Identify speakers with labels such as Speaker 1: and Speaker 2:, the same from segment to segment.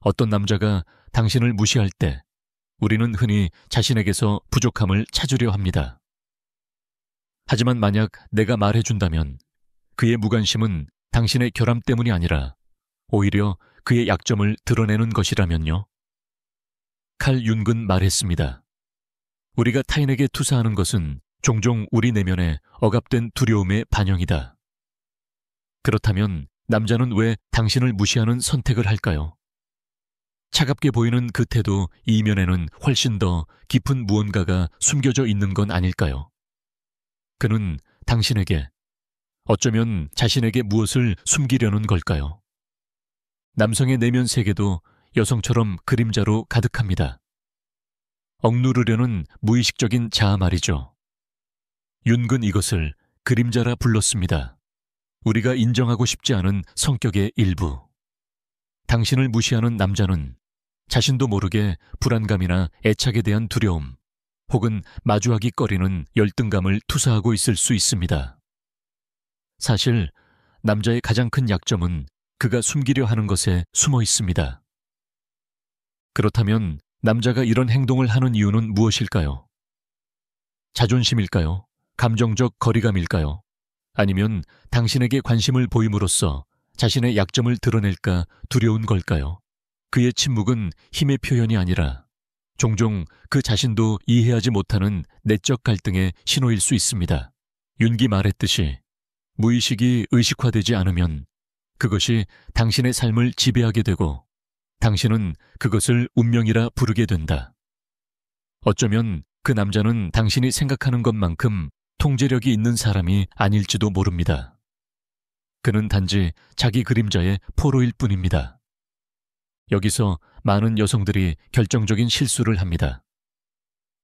Speaker 1: 어떤 남자가 당신을 무시할 때 우리는 흔히 자신에게서 부족함을 찾으려 합니다. 하지만 만약 내가 말해준다면 그의 무관심은 당신의 결함 때문이 아니라 오히려 그의 약점을 드러내는 것이라면요? 칼 윤근 말했습니다. 우리가 타인에게 투사하는 것은 종종 우리 내면에 억압된 두려움의 반영이다. 그렇다면 남자는 왜 당신을 무시하는 선택을 할까요? 차갑게 보이는 그 태도 이면에는 훨씬 더 깊은 무언가가 숨겨져 있는 건 아닐까요? 그는 당신에게, 어쩌면 자신에게 무엇을 숨기려는 걸까요? 남성의 내면 세계도 여성처럼 그림자로 가득합니다. 억누르려는 무의식적인 자아 말이죠. 윤근 이것을 그림자라 불렀습니다. 우리가 인정하고 싶지 않은 성격의 일부. 당신을 무시하는 남자는 자신도 모르게 불안감이나 애착에 대한 두려움, 혹은 마주하기 꺼리는 열등감을 투사하고 있을 수 있습니다. 사실 남자의 가장 큰 약점은 그가 숨기려 하는 것에 숨어 있습니다. 그렇다면 남자가 이런 행동을 하는 이유는 무엇일까요? 자존심일까요? 감정적 거리감일까요? 아니면 당신에게 관심을 보임으로써 자신의 약점을 드러낼까 두려운 걸까요? 그의 침묵은 힘의 표현이 아니라 종종 그 자신도 이해하지 못하는 내적 갈등의 신호일 수 있습니다. 윤기 말했듯이 무의식이 의식화되지 않으면 그것이 당신의 삶을 지배하게 되고 당신은 그것을 운명이라 부르게 된다. 어쩌면 그 남자는 당신이 생각하는 것만큼 통제력이 있는 사람이 아닐지도 모릅니다. 그는 단지 자기 그림자의 포로일 뿐입니다. 여기서 많은 여성들이 결정적인 실수를 합니다.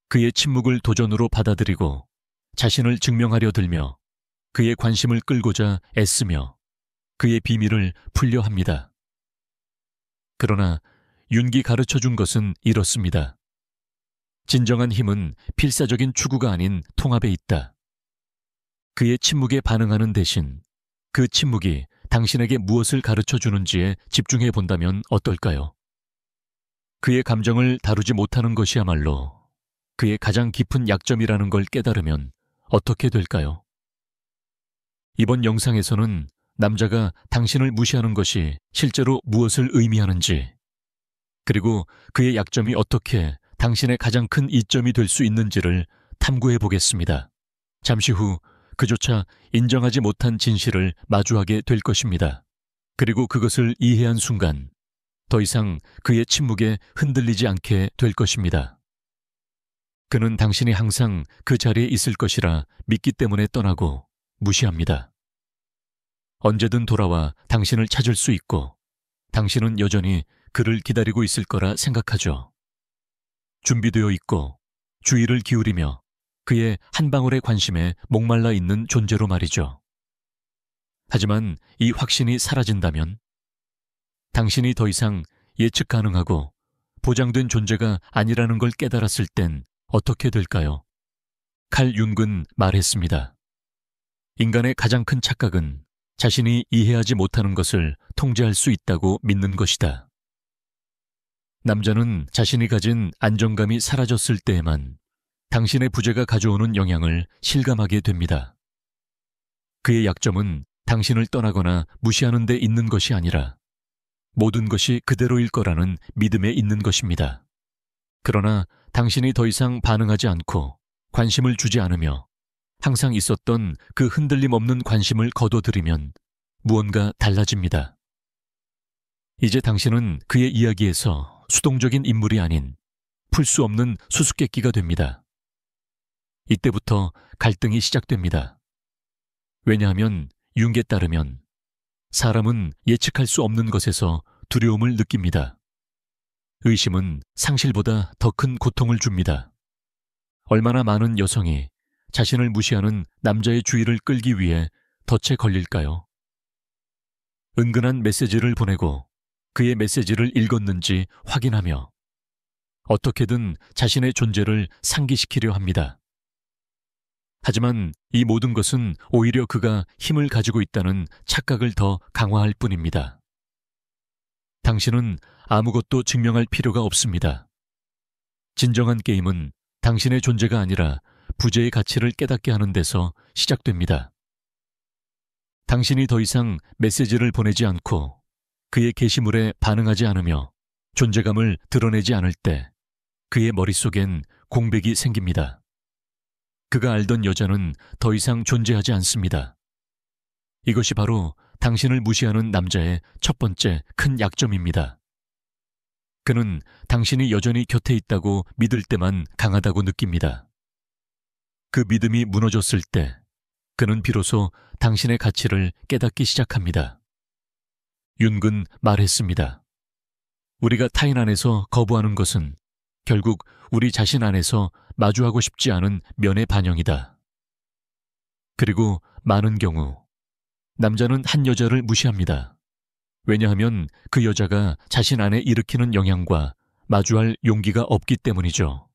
Speaker 1: 그의 침묵을 도전으로 받아들이고 자신을 증명하려 들며 그의 관심을 끌고자 애쓰며 그의 비밀을 풀려 합니다. 그러나 윤기 가르쳐준 것은 이렇습니다. 진정한 힘은 필사적인 추구가 아닌 통합에 있다. 그의 침묵에 반응하는 대신 그 침묵이 당신에게 무엇을 가르쳐주는지에 집중해 본다면 어떨까요? 그의 감정을 다루지 못하는 것이야말로 그의 가장 깊은 약점이라는 걸 깨달으면 어떻게 될까요? 이번 영상에서는 남자가 당신을 무시하는 것이 실제로 무엇을 의미하는지, 그리고 그의 약점이 어떻게 당신의 가장 큰 이점이 될 수 있는지를 탐구해 보겠습니다. 잠시 후 그조차 인정하지 못한 진실을 마주하게 될 것입니다. 그리고 그것을 이해한 순간 더 이상 그의 침묵에 흔들리지 않게 될 것입니다. 그는 당신이 항상 그 자리에 있을 것이라 믿기 때문에 떠나고 무시합니다. 언제든 돌아와 당신을 찾을 수 있고 당신은 여전히 그를 기다리고 있을 거라 생각하죠. 준비되어 있고 주의를 기울이며 그의 한 방울의 관심에 목말라 있는 존재로 말이죠. 하지만 이 확신이 사라진다면 당신이 더 이상 예측 가능하고 보장된 존재가 아니라는 걸 깨달았을 땐 어떻게 될까요? 칼 융은 말했습니다. 인간의 가장 큰 착각은 자신이 이해하지 못하는 것을 통제할 수 있다고 믿는 것이다. 남자는 자신이 가진 안정감이 사라졌을 때에만 당신의 부재가 가져오는 영향을 실감하게 됩니다. 그의 약점은 당신을 떠나거나 무시하는 데 있는 것이 아니라 모든 것이 그대로일 거라는 믿음에 있는 것입니다. 그러나 당신이 더 이상 반응하지 않고 관심을 주지 않으며 항상 있었던 그 흔들림 없는 관심을 거둬들이면 무언가 달라집니다. 이제 당신은 그의 이야기에서 수동적인 인물이 아닌 풀 수 없는 수수께끼가 됩니다. 이때부터 갈등이 시작됩니다. 왜냐하면 융에 따르면 사람은 예측할 수 없는 것에서 두려움을 느낍니다. 의심은 상실보다 더 큰 고통을 줍니다. 얼마나 많은 여성이 자신을 무시하는 남자의 주의를 끌기 위해 덫에 걸릴까요? 은근한 메시지를 보내고 그의 메시지를 읽었는지 확인하며 어떻게든 자신의 존재를 상기시키려 합니다. 하지만 이 모든 것은 오히려 그가 힘을 가지고 있다는 착각을 더 강화할 뿐입니다. 당신은 아무것도 증명할 필요가 없습니다. 진정한 게임은 당신의 존재가 아니라 부재의 가치를 깨닫게 하는 데서 시작됩니다. 당신이 더 이상 메시지를 보내지 않고 그의 게시물에 반응하지 않으며 존재감을 드러내지 않을 때 그의 머릿속엔 공백이 생깁니다. 그가 알던 여자는 더 이상 존재하지 않습니다. 이것이 바로 당신을 무시하는 남자의 첫 번째 큰 약점입니다. 그는 당신이 여전히 곁에 있다고 믿을 때만 강하다고 느낍니다. 그 믿음이 무너졌을 때 그는 비로소 당신의 가치를 깨닫기 시작합니다. 윤근 말했습니다. 우리가 타인 안에서 거부하는 것은 결국 우리 자신 안에서 마주하고 싶지 않은 면의 반영이다. 그리고 많은 경우 남자는 한 여자를 무시합니다. 왜냐하면 그 여자가 자신 안에 일으키는 영향과 마주할 용기가 없기 때문이죠.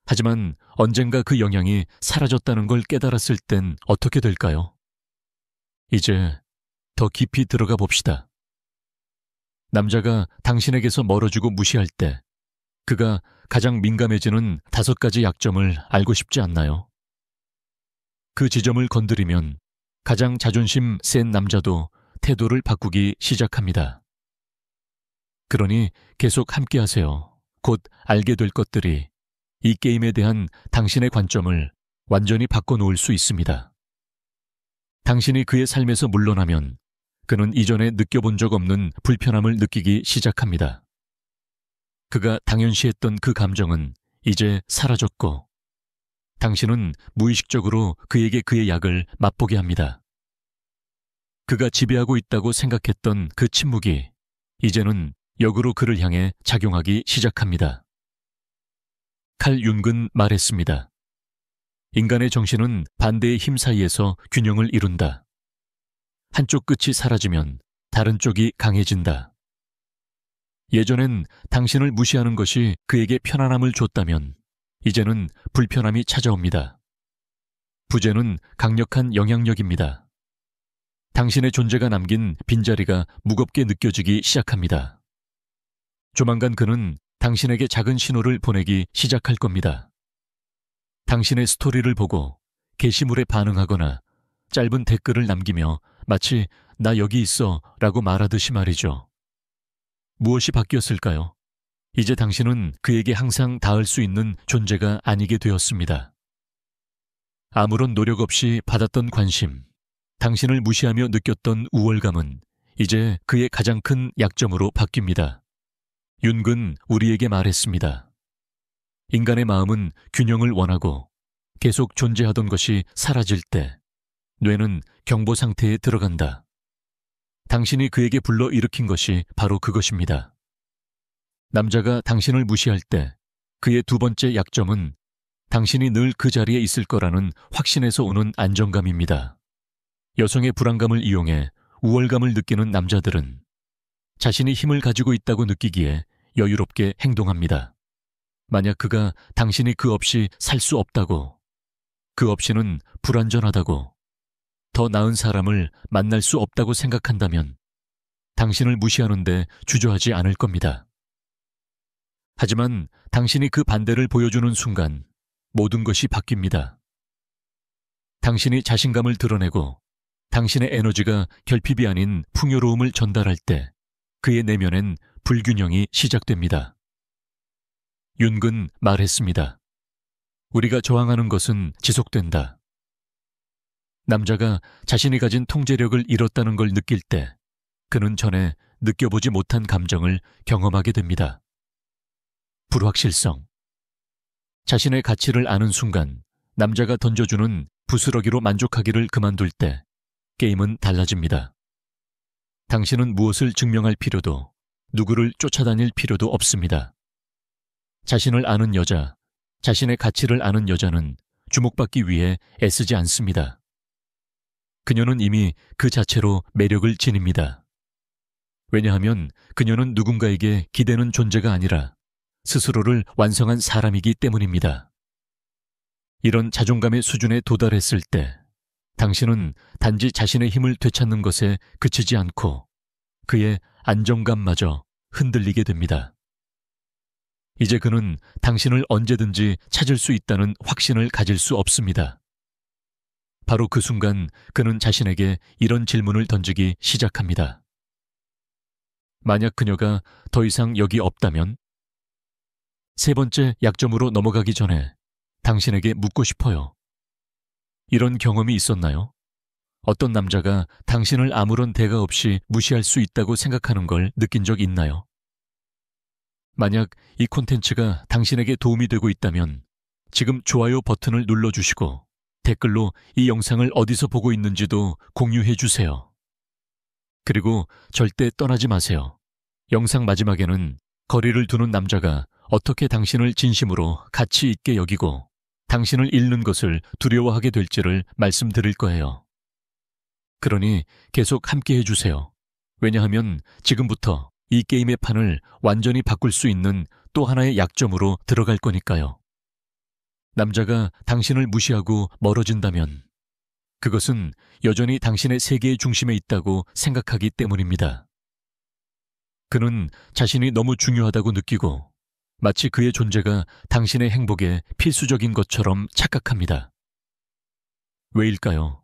Speaker 1: 하지만 언젠가 그 영향이 사라졌다는 걸 깨달았을 땐 어떻게 될까요? 이제 더 깊이 들어가 봅시다. 남자가 당신에게서 멀어지고 무시할 때 그가 가장 민감해지는 5가지 약점을 알고 싶지 않나요? 그 지점을 건드리면 가장 자존심 센 남자도 태도를 바꾸기 시작합니다. 그러니 계속 함께 하세요. 곧 알게 될 것들이 이 게임에 대한 당신의 관점을 완전히 바꿔놓을 수 있습니다. 당신이 그의 삶에서 물러나면 그는 이전에 느껴본 적 없는 불편함을 느끼기 시작합니다. 그가 당연시했던 그 감정은 이제 사라졌고 당신은 무의식적으로 그에게 그의 약을 맛보게 합니다. 그가 지배하고 있다고 생각했던 그 침묵이 이제는 역으로 그를 향해 작용하기 시작합니다. 칼 윤근 말했습니다. 인간의 정신은 반대의 힘 사이에서 균형을 이룬다. 한쪽 끝이 사라지면 다른 쪽이 강해진다. 예전엔 당신을 무시하는 것이 그에게 편안함을 줬다면 이제는 불편함이 찾아옵니다. 부재는 강력한 영향력입니다. 당신의 존재가 남긴 빈자리가 무겁게 느껴지기 시작합니다. 조만간 그는 당신에게 작은 신호를 보내기 시작할 겁니다. 당신의 스토리를 보고 게시물에 반응하거나 짧은 댓글을 남기며 마치 나 여기 있어 라고 말하듯이 말이죠. 무엇이 바뀌었을까요? 이제 당신은 그에게 항상 닿을 수 있는 존재가 아니게 되었습니다. 아무런 노력 없이 받았던 관심, 당신을 무시하며 느꼈던 우월감은 이제 그의 가장 큰 약점으로 바뀝니다. 윤근 우리에게 말했습니다. 인간의 마음은 균형을 원하고 계속 존재하던 것이 사라질 때 뇌는 경보 상태에 들어간다. 당신이 그에게 불러일으킨 것이 바로 그것입니다. 남자가 당신을 무시할 때 그의 두 번째 약점은 당신이 늘 그 자리에 있을 거라는 확신에서 오는 안정감입니다. 여성의 불안감을 이용해 우월감을 느끼는 남자들은 자신이 힘을 가지고 있다고 느끼기에 여유롭게 행동합니다. 만약 그가 당신이 그 없이 살 수 없다고, 그 없이는 불완전하다고, 더 나은 사람을 만날 수 없다고 생각한다면 당신을 무시하는데 주저하지 않을 겁니다. 하지만 당신이 그 반대를 보여주는 순간 모든 것이 바뀝니다. 당신이 자신감을 드러내고 당신의 에너지가 결핍이 아닌 풍요로움을 전달할 때 그의 내면엔 불균형이 시작됩니다. 윤근 말했습니다. 우리가 저항하는 것은 지속된다. 남자가 자신이 가진 통제력을 잃었다는 걸 느낄 때 그는 전에 느껴보지 못한 감정을 경험하게 됩니다. 불확실성. 자신의 가치를 아는 순간 남자가 던져주는 부스러기로 만족하기를 그만둘 때 게임은 달라집니다. 당신은 무엇을 증명할 필요도 누구를 쫓아다닐 필요도 없습니다. 자신을 아는 여자, 자신의 가치를 아는 여자는 주목받기 위해 애쓰지 않습니다. 그녀는 이미 그 자체로 매력을 지닙니다. 왜냐하면 그녀는 누군가에게 기대는 존재가 아니라 스스로를 완성한 사람이기 때문입니다. 이런 자존감의 수준에 도달했을 때 당신은 단지 자신의 힘을 되찾는 것에 그치지 않고 그의 안정감마저 흔들리게 됩니다. 이제 그는 당신을 언제든지 찾을 수 있다는 확신을 가질 수 없습니다. 바로 그 순간 그는 자신에게 이런 질문을 던지기 시작합니다. 만약 그녀가 더 이상 여기 없다면? 세 번째 약점으로 넘어가기 전에 당신에게 묻고 싶어요. 이런 경험이 있었나요? 어떤 남자가 당신을 아무런 대가 없이 무시할 수 있다고 생각하는 걸 느낀 적 있나요? 만약 이 콘텐츠가 당신에게 도움이 되고 있다면 지금 좋아요 버튼을 눌러주시고 댓글로 이 영상을 어디서 보고 있는지도 공유해 주세요. 그리고 절대 떠나지 마세요. 영상 마지막에는 거리를 두는 남자가 어떻게 당신을 진심으로 가치 있게 여기고 당신을 잃는 것을 두려워하게 될지를 말씀드릴 거예요. 그러니 계속 함께 해주세요. 왜냐하면 지금부터 이 게임의 판을 완전히 바꿀 수 있는 또 하나의 약점으로 들어갈 거니까요. 남자가 당신을 무시하고 멀어진다면 그것은 여전히 당신의 세계의 중심에 있다고 생각하기 때문입니다. 그는 자신이 너무 중요하다고 느끼고 마치 그의 존재가 당신의 행복에 필수적인 것처럼 착각합니다. 왜일까요?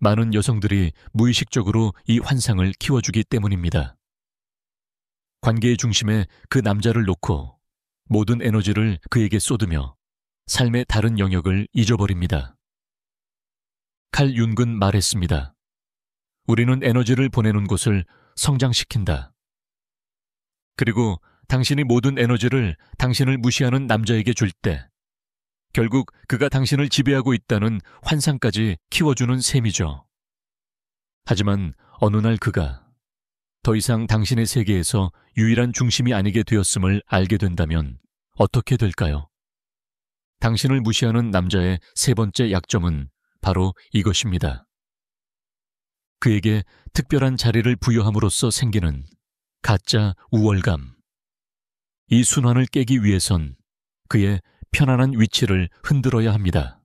Speaker 1: 많은 여성들이 무의식적으로 이 환상을 키워주기 때문입니다. 관계의 중심에 그 남자를 놓고 모든 에너지를 그에게 쏟으며 삶의 다른 영역을 잊어버립니다. 칼 윤근 말했습니다. 우리는 에너지를 보내는 곳을 성장시킨다. 그리고 당신이 모든 에너지를 당신을 무시하는 남자에게 줄 때 결국 그가 당신을 지배하고 있다는 환상까지 키워주는 셈이죠. 하지만 어느 날 그가 더 이상 당신의 세계에서 유일한 중심이 아니게 되었음을 알게 된다면 어떻게 될까요? 당신을 무시하는 남자의 세 번째 약점은 바로 이것입니다. 그에게 특별한 자리를 부여함으로써 생기는 가짜 우월감. 이 순환을 깨기 위해선 그의 편안한 위치를 흔들어야 합니다.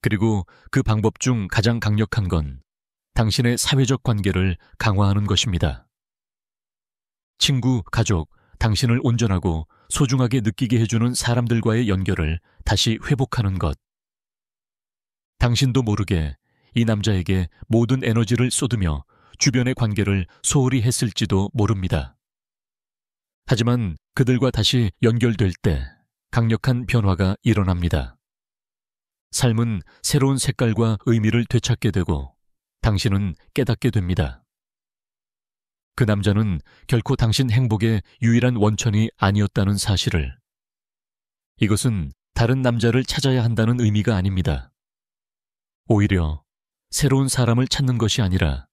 Speaker 1: 그리고 그 방법 중 가장 강력한 건 당신의 사회적 관계를 강화하는 것입니다. 친구, 가족, 당신을 온전하고 소중하게 느끼게 해주는 사람들과의 연결을 다시 회복하는 것. 당신도 모르게 이 남자에게 모든 에너지를 쏟으며 주변의 관계를 소홀히 했을지도 모릅니다. 하지만 그들과 다시 연결될 때 강력한 변화가 일어납니다. 삶은 새로운 색깔과 의미를 되찾게 되고 당신은 깨닫게 됩니다. 그 남자는 결코 당신 행복의 유일한 원천이 아니었다는 사실을. 이것은 다른 남자를 찾아야 한다는 의미가 아닙니다. 오히려 새로운 사람을 찾는 것이 아니라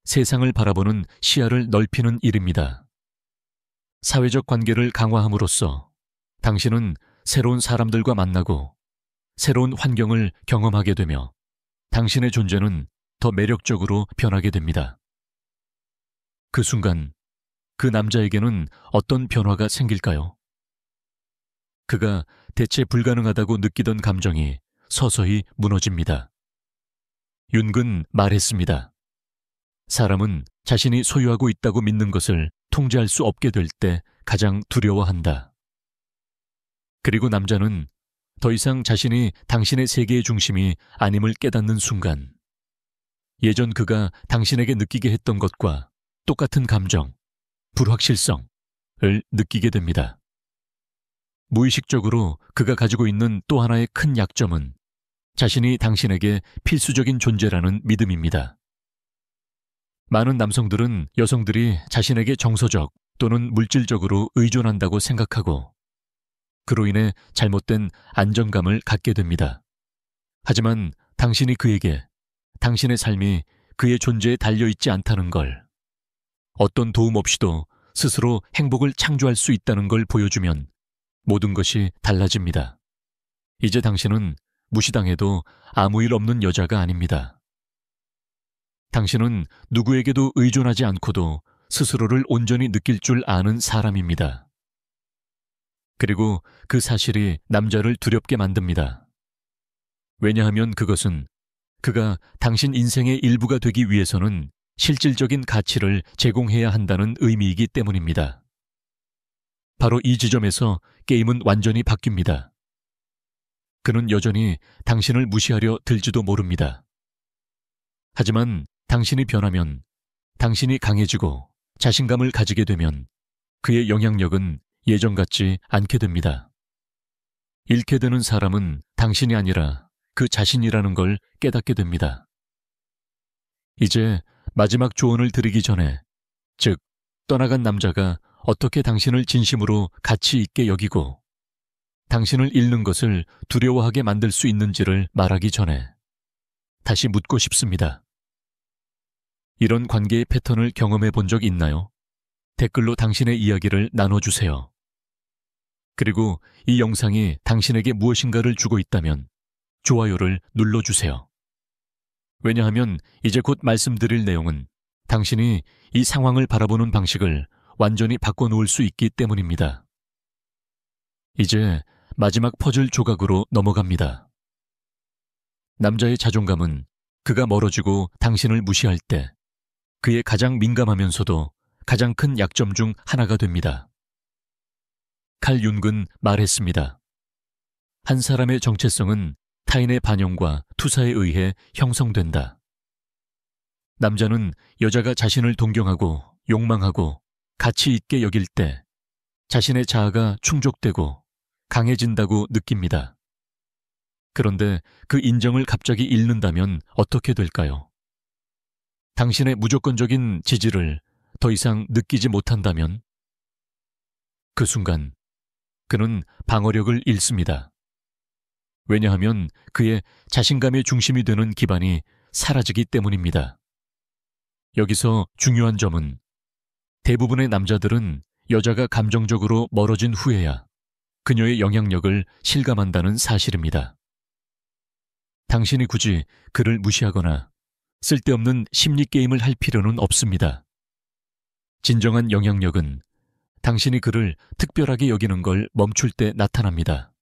Speaker 1: 세상을 바라보는 시야를 넓히는 일입니다. 사회적 관계를 강화함으로써 당신은 새로운 사람들과 만나고 새로운 환경을 경험하게 되며 당신의 존재는 더 매력적으로 변하게 됩니다. 그 순간 그 남자에게는 어떤 변화가 생길까요? 그가 대체 불가능하다고 느끼던 감정이 서서히 무너집니다. 윤근 말했습니다. 사람은 자신이 소유하고 있다고 믿는 것을 통제할 수 없게 될 때 가장 두려워한다. 그리고 남자는 더 이상 자신이 당신의 세계의 중심이 아님을 깨닫는 순간 예전 그가 당신에게 느끼게 했던 것과 똑같은 감정, 불확실성을 느끼게 됩니다. 무의식적으로 그가 가지고 있는 또 하나의 큰 약점은 자신이 당신에게 필수적인 존재라는 믿음입니다. 많은 남성들은 여성들이 자신에게 정서적 또는 물질적으로 의존한다고 생각하고 그로 인해 잘못된 안정감을 갖게 됩니다. 하지만 당신이 그에게 당신의 삶이 그의 존재에 달려있지 않다는 걸, 어떤 도움 없이도 스스로 행복을 창조할 수 있다는 걸 보여주면 모든 것이 달라집니다. 이제 당신은 무시당해도 아무 일 없는 여자가 아닙니다. 당신은 누구에게도 의존하지 않고도 스스로를 온전히 느낄 줄 아는 사람입니다. 그리고 그 사실이 남자를 두렵게 만듭니다. 왜냐하면 그것은 그가 당신 인생의 일부가 되기 위해서는 실질적인 가치를 제공해야 한다는 의미이기 때문입니다. 바로 이 지점에서 게임은 완전히 바뀝니다. 그는 여전히 당신을 무시하려 들지도 모릅니다. 하지만 당신이 변하면, 당신이 강해지고 자신감을 가지게 되면 그의 영향력은 예전 같지 않게 됩니다. 잃게 되는 사람은 당신이 아니라 그 자신이라는 걸 깨닫게 됩니다. 이제 마지막 조언을 드리기 전에, 즉 떠나간 남자가 어떻게 당신을 진심으로 가치 있게 여기고 당신을 잃는 것을 두려워하게 만들 수 있는지를 말하기 전에 다시 묻고 싶습니다. 이런 관계의 패턴을 경험해 본 적 있나요? 댓글로 당신의 이야기를 나눠주세요. 그리고 이 영상이 당신에게 무엇인가를 주고 있다면 좋아요를 눌러주세요. 왜냐하면 이제 곧 말씀드릴 내용은 당신이 이 상황을 바라보는 방식을 완전히 바꿔놓을 수 있기 때문입니다. 이제 마지막 퍼즐 조각으로 넘어갑니다. 남자의 자존감은 그가 멀어지고 당신을 무시할 때 그의 가장 민감하면서도 가장 큰 약점 중 하나가 됩니다. 칼 융은 말했습니다. 한 사람의 정체성은 타인의 반영과 투사에 의해 형성된다. 남자는 여자가 자신을 동경하고 욕망하고 가치 있게 여길 때 자신의 자아가 충족되고 강해진다고 느낍니다. 그런데 그 인정을 갑자기 잃는다면 어떻게 될까요? 당신의 무조건적인 지지를 더 이상 느끼지 못한다면 그 순간 그는 방어력을 잃습니다. 왜냐하면 그의 자신감의 중심이 되는 기반이 사라지기 때문입니다. 여기서 중요한 점은 대부분의 남자들은 여자가 감정적으로 멀어진 후에야 그녀의 영향력을 실감한다는 사실입니다. 당신이 굳이 그를 무시하거나 쓸데없는 심리 게임을 할 필요는 없습니다. 진정한 영향력은 당신이 그를 특별하게 여기는 걸 멈출 때 나타납니다.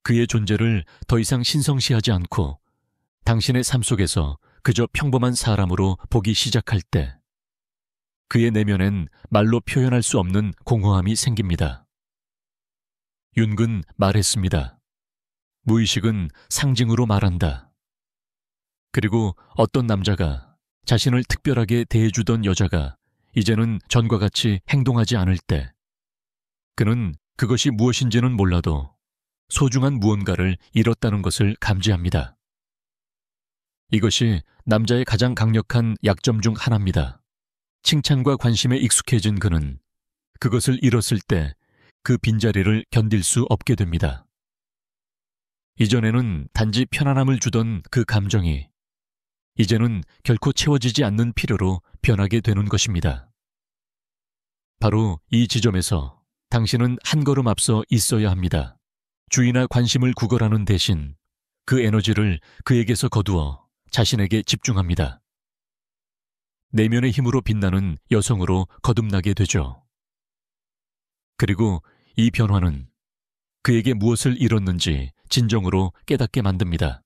Speaker 1: 그의 존재를 더 이상 신성시하지 않고 당신의 삶 속에서 그저 평범한 사람으로 보기 시작할 때 그의 내면엔 말로 표현할 수 없는 공허함이 생깁니다. 융은 말했습니다. 무의식은 상징으로 말한다. 그리고 어떤 남자가 자신을 특별하게 대해주던 여자가 이제는 전과 같이 행동하지 않을 때 그는 그것이 무엇인지는 몰라도 소중한 무언가를 잃었다는 것을 감지합니다. 이것이 남자의 가장 강력한 약점 중 하나입니다. 칭찬과 관심에 익숙해진 그는 그것을 잃었을 때 그 빈자리를 견딜 수 없게 됩니다. 이전에는 단지 편안함을 주던 그 감정이 이제는 결코 채워지지 않는 필요로 변하게 되는 것입니다. 바로 이 지점에서 당신은 한 걸음 앞서 있어야 합니다. 주의나 관심을 구걸하는 대신 그 에너지를 그에게서 거두어 자신에게 집중합니다. 내면의 힘으로 빛나는 여성으로 거듭나게 되죠. 그리고 이 변화는 그에게 무엇을 잃었는지 진정으로 깨닫게 만듭니다.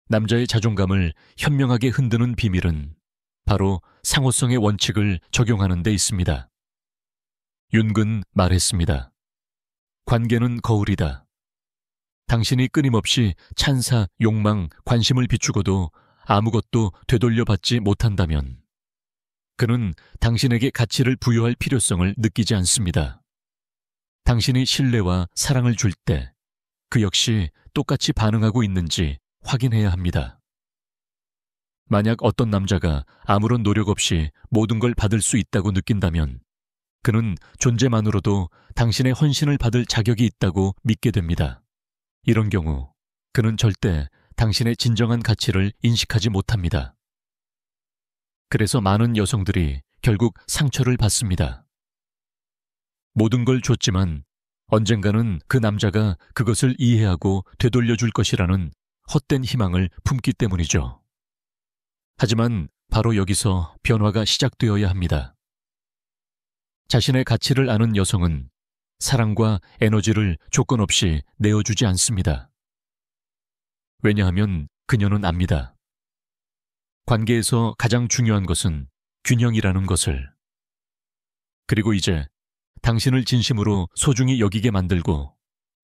Speaker 1: 남자의 자존감을 현명하게 흔드는 비밀은 바로 상호성의 원칙을 적용하는 데 있습니다. 융은 말했습니다. 관계는 거울이다. 당신이 끊임없이 찬사, 욕망, 관심을 비추고도 아무것도 되돌려받지 못한다면 그는 당신에게 가치를 부여할 필요성을 느끼지 않습니다. 당신이 신뢰와 사랑을 줄 때 그 역시 똑같이 반응하고 있는지 확인해야 합니다. 만약 어떤 남자가 아무런 노력 없이 모든 걸 받을 수 있다고 느낀다면 그는 존재만으로도 당신의 헌신을 받을 자격이 있다고 믿게 됩니다. 이런 경우 그는 절대 당신의 진정한 가치를 인식하지 못합니다. 그래서 많은 여성들이 결국 상처를 받습니다. 모든 걸 줬지만 언젠가는 그 남자가 그것을 이해하고 되돌려줄 것이라는 헛된 희망을 품기 때문이죠. 하지만 바로 여기서 변화가 시작되어야 합니다. 자신의 가치를 아는 여성은 사랑과 에너지를 조건 없이 내어주지 않습니다. 왜냐하면 그녀는 압니다. 관계에서 가장 중요한 것은 균형이라는 것을. 그리고 이제 당신을 진심으로 소중히 여기게 만들고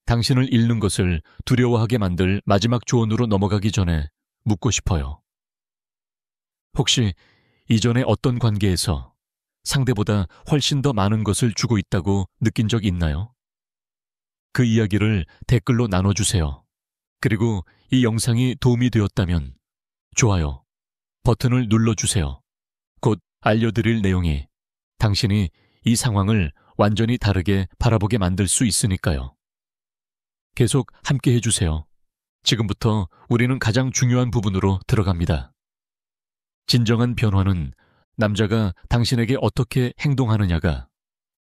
Speaker 1: 당신을 잃는 것을 두려워하게 만들 마지막 조언으로 넘어가기 전에 묻고 싶어요. 혹시 이전에 어떤 관계에서 상대보다 훨씬 더 많은 것을 주고 있다고 느낀 적 있나요? 그 이야기를 댓글로 나눠주세요. 그리고 이 영상이 도움이 되었다면 좋아요 버튼을 눌러주세요. 곧 알려드릴 내용이 당신이 이 상황을 완전히 다르게 바라보게 만들 수 있으니까요. 계속 함께 해주세요. 지금부터 우리는 가장 중요한 부분으로 들어갑니다. 진정한 변화는 남자가 당신에게 어떻게 행동하느냐가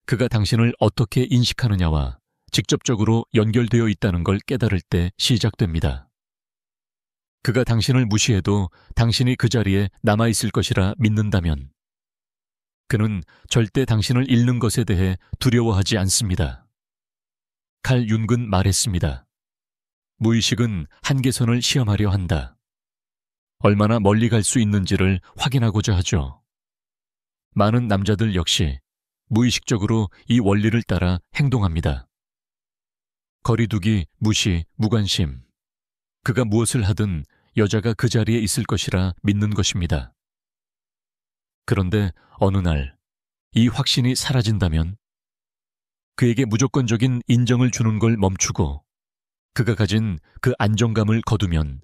Speaker 1: 그가 당신을 어떻게 인식하느냐와 직접적으로 연결되어 있다는 걸 깨달을 때 시작됩니다. 그가 당신을 무시해도 당신이 그 자리에 남아있을 것이라 믿는다면 그는 절대 당신을 잃는 것에 대해 두려워하지 않습니다. 칼 윤근 말했습니다. 무의식은 한계선을 시험하려 한다. 얼마나 멀리 갈 수 있는지를 확인하고자 하죠. 많은 남자들 역시 무의식적으로 이 원리를 따라 행동합니다. 거리두기, 무시, 무관심. 그가 무엇을 하든 여자가 그 자리에 있을 것이라 믿는 것입니다. 그런데 어느 날 이 확신이 사라진다면 그에게 무조건적인 인정을 주는 걸 멈추고 그가 가진 그 안정감을 거두면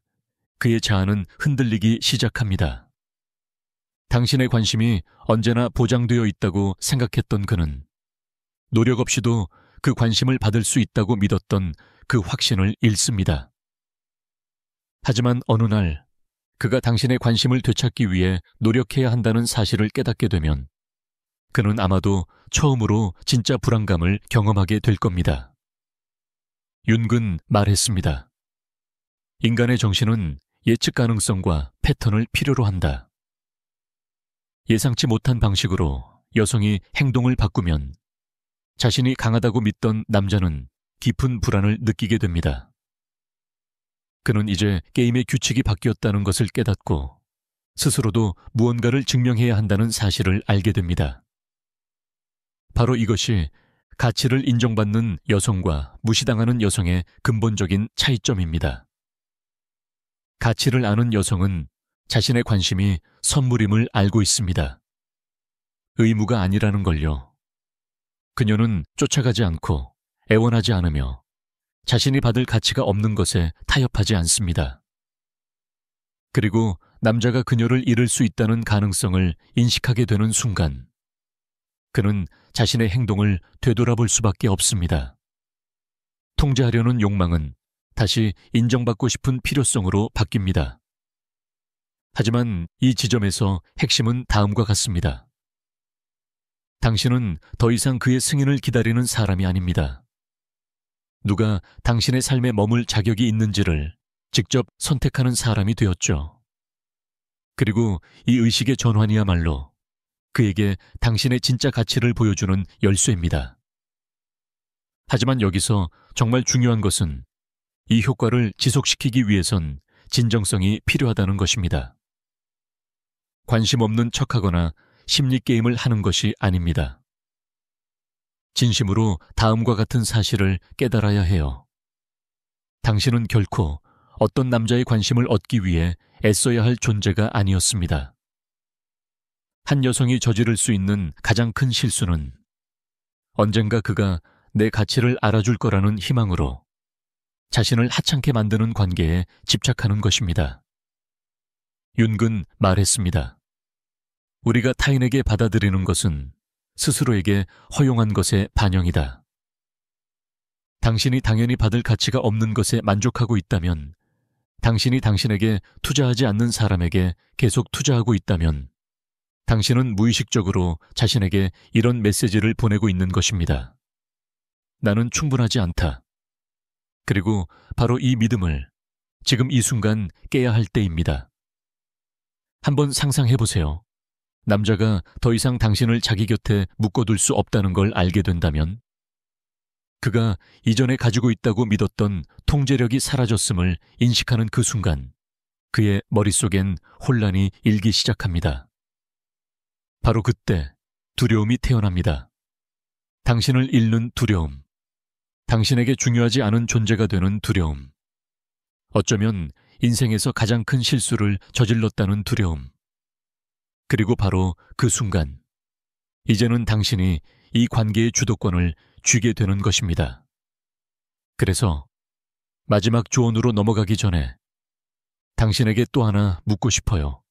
Speaker 1: 그의 자아는 흔들리기 시작합니다. 당신의 관심이 언제나 보장되어 있다고 생각했던 그는 노력 없이도 그 관심을 받을 수 있다고 믿었던 그 확신을 잃습니다. 하지만 어느 날 그가 당신의 관심을 되찾기 위해 노력해야 한다는 사실을 깨닫게 되면 그는 아마도 처음으로 진짜 불안감을 경험하게 될 겁니다. 윤근 말했습니다. 인간의 정신은 예측 가능성과 패턴을 필요로 한다. 예상치 못한 방식으로 여성이 행동을 바꾸면 자신이 강하다고 믿던 남자는 깊은 불안을 느끼게 됩니다. 그는 이제 게임의 규칙이 바뀌었다는 것을 깨닫고 스스로도 무언가를 증명해야 한다는 사실을 알게 됩니다. 바로 이것이 가치를 인정받는 여성과 무시당하는 여성의 근본적인 차이점입니다. 가치를 아는 여성은 자신의 관심이 선물임을 알고 있습니다. 의무가 아니라는 걸요. 그녀는 쫓아가지 않고 애원하지 않으며 자신이 받을 가치가 없는 것에 타협하지 않습니다. 그리고 남자가 그녀를 잃을 수 있다는 가능성을 인식하게 되는 순간 그는 자신의 행동을 되돌아볼 수밖에 없습니다. 통제하려는 욕망은 다시 인정받고 싶은 필요성으로 바뀝니다. 하지만 이 지점에서 핵심은 다음과 같습니다. 당신은 더 이상 그의 승인을 기다리는 사람이 아닙니다. 누가 당신의 삶에 머물 자격이 있는지를 직접 선택하는 사람이 되었죠. 그리고 이 의식의 전환이야말로 그에게 당신의 진짜 가치를 보여주는 열쇠입니다. 하지만 여기서 정말 중요한 것은 이 효과를 지속시키기 위해선 진정성이 필요하다는 것입니다. 관심 없는 척하거나 심리게임을 하는 것이 아닙니다. 진심으로 다음과 같은 사실을 깨달아야 해요. 당신은 결코 어떤 남자의 관심을 얻기 위해 애써야 할 존재가 아니었습니다. 한 여성이 저지를 수 있는 가장 큰 실수는 언젠가 그가 내 가치를 알아줄 거라는 희망으로 자신을 하찮게 만드는 관계에 집착하는 것입니다. 윤근 말했습니다. 우리가 타인에게 받아들이는 것은 스스로에게 허용한 것의 반영이다. 당신이 당연히 받을 가치가 없는 것에 만족하고 있다면, 당신이 당신에게 투자하지 않는 사람에게 계속 투자하고 있다면 당신은 무의식적으로 자신에게 이런 메시지를 보내고 있는 것입니다. 나는 충분하지 않다. 그리고 바로 이 믿음을 지금 이 순간 깨야 할 때입니다. 한번 상상해보세요. 남자가 더 이상 당신을 자기 곁에 묶어둘 수 없다는 걸 알게 된다면 그가 이전에 가지고 있다고 믿었던 통제력이 사라졌음을 인식하는 그 순간 그의 머릿속엔 혼란이 일기 시작합니다. 바로 그때 두려움이 태어납니다. 당신을 잃는 두려움. 당신에게 중요하지 않은 존재가 되는 두려움. 어쩌면 인생에서 가장 큰 실수를 저질렀다는 두려움. 그리고 바로 그 순간, 이제는 당신이 이 관계의 주도권을 쥐게 되는 것입니다. 그래서 마지막 조언으로 넘어가기 전에 당신에게 또 하나 묻고 싶어요.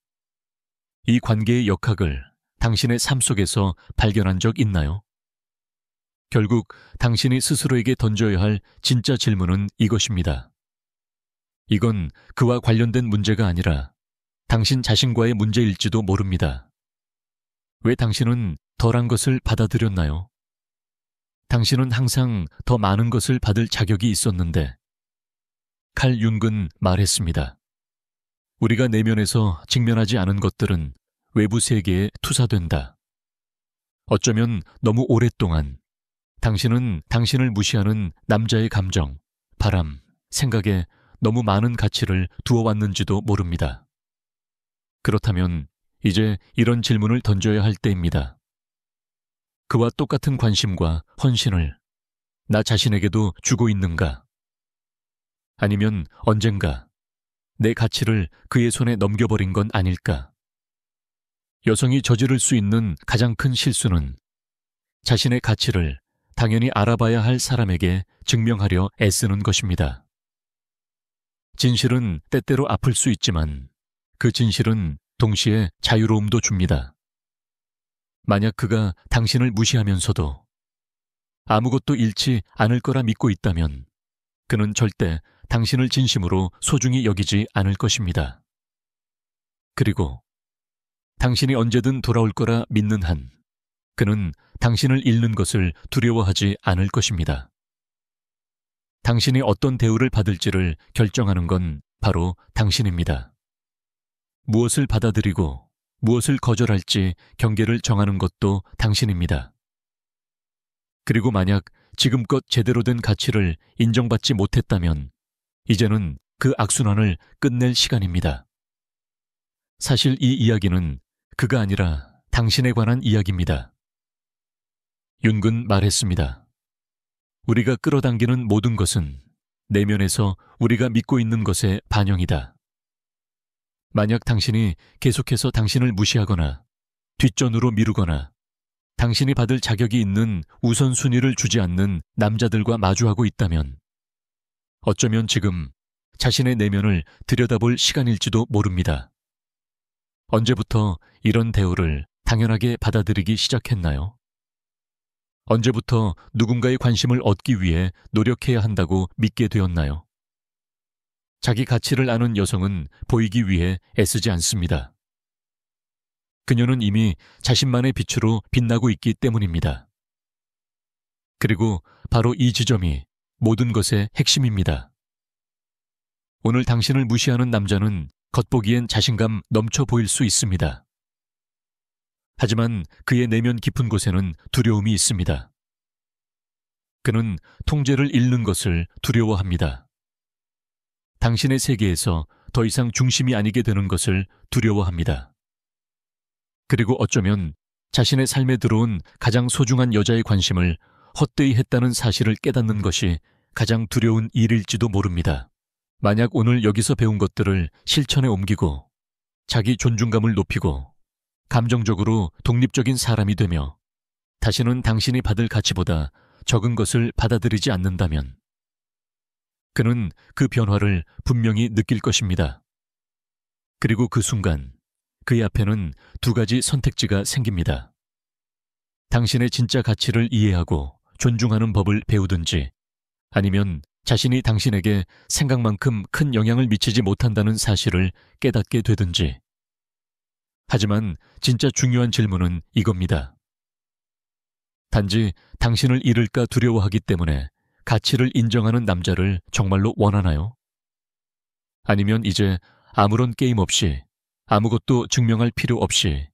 Speaker 1: 이 관계의 역학을 당신의 삶 속에서 발견한 적 있나요? 결국 당신이 스스로에게 던져야 할 진짜 질문은 이것입니다. 이건 그와 관련된 문제가 아니라 당신 자신과의 문제일지도 모릅니다. 왜 당신은 덜한 것을 받아들였나요? 당신은 항상 더 많은 것을 받을 자격이 있었는데. 칼 융은 말했습니다. 우리가 내면에서 직면하지 않은 것들은 외부 세계에 투사된다. 어쩌면 너무 오랫동안 당신은 당신을 무시하는 남자의 감정, 바람, 생각에 너무 많은 가치를 두어왔는지도 모릅니다. 그렇다면 이제 이런 질문을 던져야 할 때입니다. 그와 똑같은 관심과 헌신을 나 자신에게도 주고 있는가? 아니면 언젠가 내 가치를 그의 손에 넘겨버린 건 아닐까? 여성이 저지를 수 있는 가장 큰 실수는 자신의 가치를 당연히 알아봐야 할 사람에게 증명하려 애쓰는 것입니다. 진실은 때때로 아플 수 있지만 그 진실은 동시에 자유로움도 줍니다. 만약 그가 당신을 무시하면서도 아무것도 잃지 않을 거라 믿고 있다면 그는 절대 당신을 진심으로 소중히 여기지 않을 것입니다. 그리고 당신이 언제든 돌아올 거라 믿는 한 그는 당신을 잃는 것을 두려워하지 않을 것입니다. 당신이 어떤 대우를 받을지를 결정하는 건 바로 당신입니다. 무엇을 받아들이고 무엇을 거절할지 경계를 정하는 것도 당신입니다. 그리고 만약 지금껏 제대로 된 가치를 인정받지 못했다면 이제는 그 악순환을 끝낼 시간입니다. 사실 이 이야기는 그가 아니라 당신에 관한 이야기입니다. 융은 말했습니다. 우리가 끌어당기는 모든 것은 내면에서 우리가 믿고 있는 것의 반영이다. 만약 당신이 계속해서 당신을 무시하거나 뒷전으로 미루거나 당신이 받을 자격이 있는 우선순위를 주지 않는 남자들과 마주하고 있다면 어쩌면 지금 자신의 내면을 들여다볼 시간일지도 모릅니다. 언제부터 이런 대우를 당연하게 받아들이기 시작했나요? 언제부터 누군가의 관심을 얻기 위해 노력해야 한다고 믿게 되었나요? 자기 가치를 아는 여성은 보이기 위해 애쓰지 않습니다. 그녀는 이미 자신만의 빛으로 빛나고 있기 때문입니다. 그리고 바로 이 지점이 모든 것의 핵심입니다. 오늘 당신을 무시하는 남자는 겉보기엔 자신감 넘쳐 보일 수 있습니다. 하지만 그의 내면 깊은 곳에는 두려움이 있습니다. 그는 통제를 잃는 것을 두려워합니다. 당신의 세계에서 더 이상 중심이 아니게 되는 것을 두려워합니다. 그리고 어쩌면 자신의 삶에 들어온 가장 소중한 여자의 관심을 헛되이 했다는 사실을 깨닫는 것이 가장 두려운 일일지도 모릅니다. 만약 오늘 여기서 배운 것들을 실천에 옮기고 자기 존중감을 높이고 감정적으로 독립적인 사람이 되며 다시는 당신이 받을 가치보다 적은 것을 받아들이지 않는다면 그는 그 변화를 분명히 느낄 것입니다. 그리고 그 순간 그의 앞에는 두 가지 선택지가 생깁니다. 당신의 진짜 가치를 이해하고 존중하는 법을 배우든지 아니면 자신이 당신에게 생각만큼 큰 영향을 미치지 못한다는 사실을 깨닫게 되든지. 하지만 진짜 중요한 질문은 이겁니다. 단지 당신을 잃을까 두려워하기 때문에 가치를 인정하는 남자를 정말로 원하나요? 아니면 이제 아무런 게임 없이 아무것도 증명할 필요 없이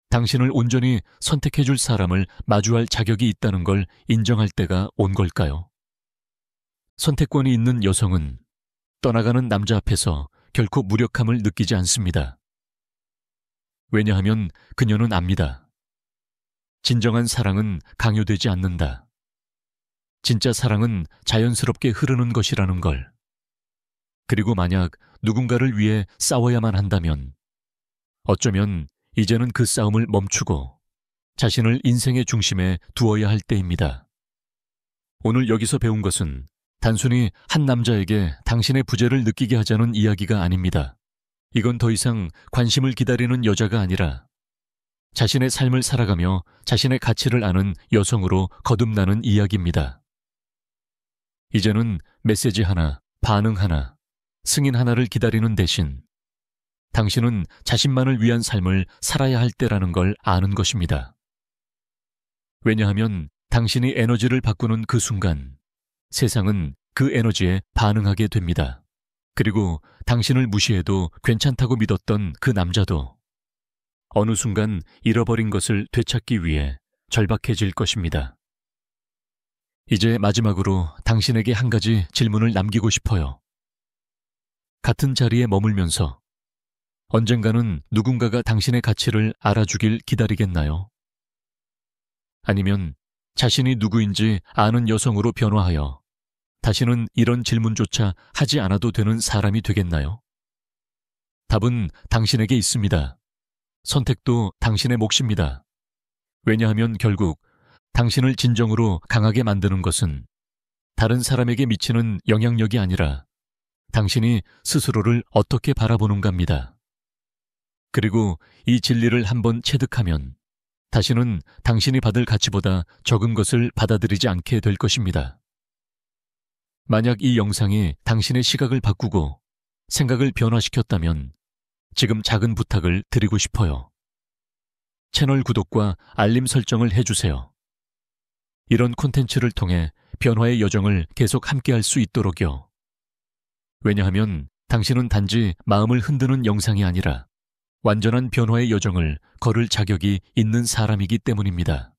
Speaker 1: 당신을 온전히 선택해줄 사람을 마주할 자격이 있다는 걸 인정할 때가 온 걸까요? 선택권이 있는 여성은 떠나가는 남자 앞에서 결코 무력함을 느끼지 않습니다. 왜냐하면 그녀는 압니다. 진정한 사랑은 강요되지 않는다. 진짜 사랑은 자연스럽게 흐르는 것이라는 걸. 그리고 만약 누군가를 위해 싸워야만 한다면 어쩌면 이제는 그 싸움을 멈추고 자신을 인생의 중심에 두어야 할 때입니다. 오늘 여기서 배운 것은 단순히 한 남자에게 당신의 부재를 느끼게 하자는 이야기가 아닙니다. 이건 더 이상 관심을 기다리는 여자가 아니라 자신의 삶을 살아가며 자신의 가치를 아는 여성으로 거듭나는 이야기입니다. 이제는 메시지 하나, 반응 하나, 승인 하나를 기다리는 대신 당신은 자신만을 위한 삶을 살아야 할 때라는 걸 아는 것입니다. 왜냐하면 당신이 에너지를 바꾸는 그 순간 세상은 그 에너지에 반응하게 됩니다. 그리고 당신을 무시해도 괜찮다고 믿었던 그 남자도 어느 순간 잃어버린 것을 되찾기 위해 절박해질 것입니다. 이제 마지막으로 당신에게 한 가지 질문을 남기고 싶어요. 같은 자리에 머물면서 언젠가는 누군가가 당신의 가치를 알아주길 기다리겠나요? 아니면 자신이 누구인지 아는 여성으로 변화하여 다시는 이런 질문조차 하지 않아도 되는 사람이 되겠나요? 답은 당신에게 있습니다. 선택도 당신의 몫입니다. 왜냐하면 결국 당신을 진정으로 강하게 만드는 것은 다른 사람에게 미치는 영향력이 아니라 당신이 스스로를 어떻게 바라보는가입니다. 그리고 이 진리를 한번 체득하면 다시는 당신이 받을 가치보다 적은 것을 받아들이지 않게 될 것입니다. 만약 이 영상이 당신의 시각을 바꾸고 생각을 변화시켰다면 지금 작은 부탁을 드리고 싶어요. 채널 구독과 알림 설정을 해주세요. 이런 콘텐츠를 통해 변화의 여정을 계속 함께할 수 있도록요. 왜냐하면 당신은 단지 마음을 흔드는 영상이 아니라 완전한 변화의 여정을 걸을 자격이 있는 사람이기 때문입니다.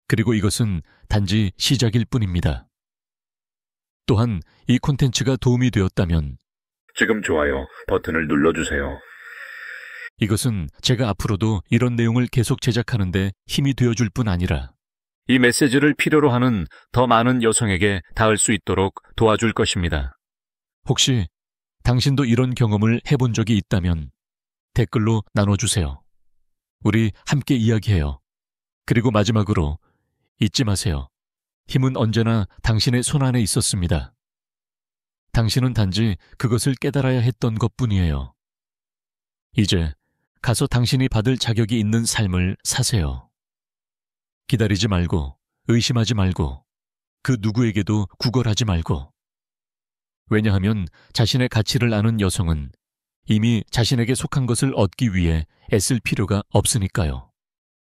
Speaker 1: 그리고 이것은 단지 시작일 뿐입니다. 또한 이 콘텐츠가 도움이 되었다면
Speaker 2: 지금 좋아요 버튼을 눌러주세요.
Speaker 1: 이것은 제가 앞으로도 이런 내용을 계속 제작하는데 힘이 되어줄 뿐 아니라 이 메시지를 필요로 하는 더 많은 여성에게 닿을 수 있도록 도와줄 것입니다. 혹시 당신도 이런 경험을 해본 적이 있다면 댓글로 나눠주세요. 우리 함께 이야기해요. 그리고 마지막으로 잊지 마세요. 힘은 언제나 당신의 손 안에 있었습니다. 당신은 단지 그것을 깨달아야 했던 것뿐이에요. 이제 가서 당신이 받을 자격이 있는 삶을 사세요. 기다리지 말고, 의심하지 말고, 그 누구에게도 구걸하지 말고. 왜냐하면 자신의 가치를 아는 여성은 이미 자신에게 속한 것을 얻기 위해 애쓸 필요가 없으니까요.